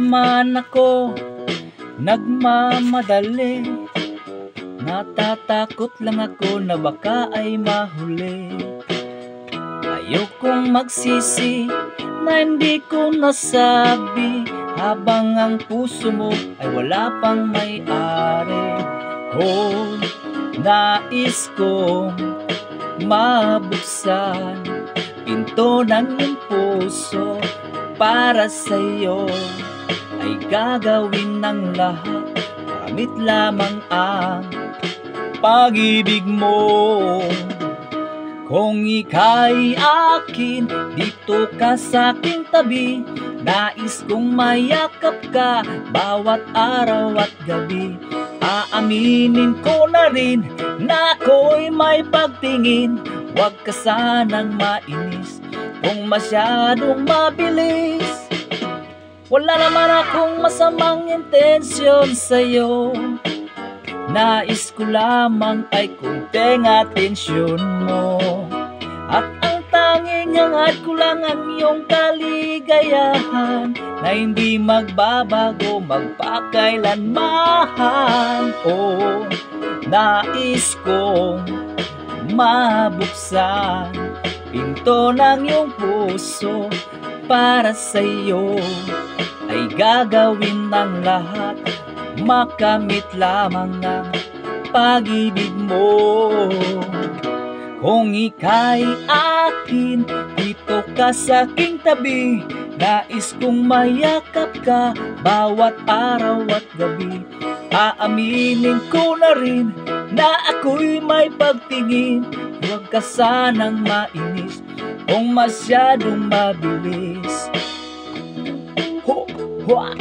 naman ako nagmamadali, natatakot lang ako na baka ay mahuli. Ayokong magsisi na hindi ko nasabi, habang ang puso mo ay wala pang may-ari. Oh, nais kong mabuksan pinto ng iyong puso, para sa'yo ay gagawin ng lahat, kamit lamang ang pag-ibig mo. Kung ika'y akin, dito ka sa aking tabi, nais kong mayakap ka bawat araw at gabi. Aaminin ko na rin na ako'y may pagtingin, huwag ka sanang mainis kung masyadong mabilis. Wala naman akong masamang intensyon sa'yo, nais ko lamang ay kunting atensyon mo. At ang tanging hangad ko lang ang iyong kaligayahan, na hindi magbabago magpakailanman. Oh, nais kong mabuksan pinto ng iyong puso, para sa'yo ay gagawin ng lahat, makamit lamang ang pag-ibig mo. Kung ika'y akin, dito ka sa aking tabi, nais kong mayakap ka bawat araw at gabi. Aaminin ko na rin na ako'y may pagtingin, huwag ka sanang mainis kung masyadong mabilis. Ho, ho.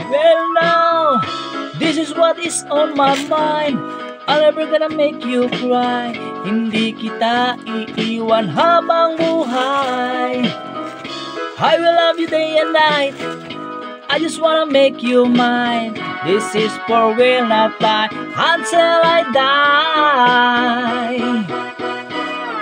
Well now, this is what is on my mind. I'm never gonna make you cry, hindi kita iiwan habang buhay. I will love you day and night, I just wanna make you mine. This is for real, not lie, until I die.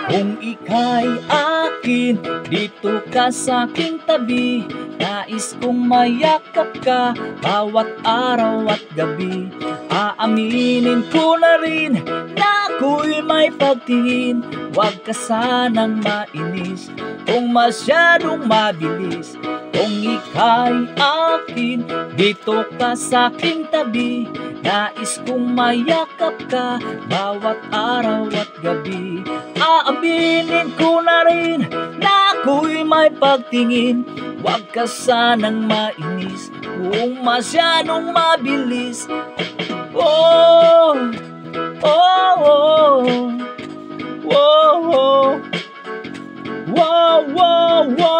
Kung ika'y akin, dito ka sa aking tabi, nais kong mayakap ka bawat araw at gabi. Aaminin ko na rin na ako'y may pagtingin, huwag ka sanang mainis kung masyadong mabilis. Kung ika'y akin, dito ka sa aking tabi, nais kong mayakap ka bawat araw at gabi. Aaminin ko na rin na ako'y may pagtingin, huwag ka sanang mainis kung masyadong mabilis. Oh, oh, oh, oh, oh, oh, oh, oh.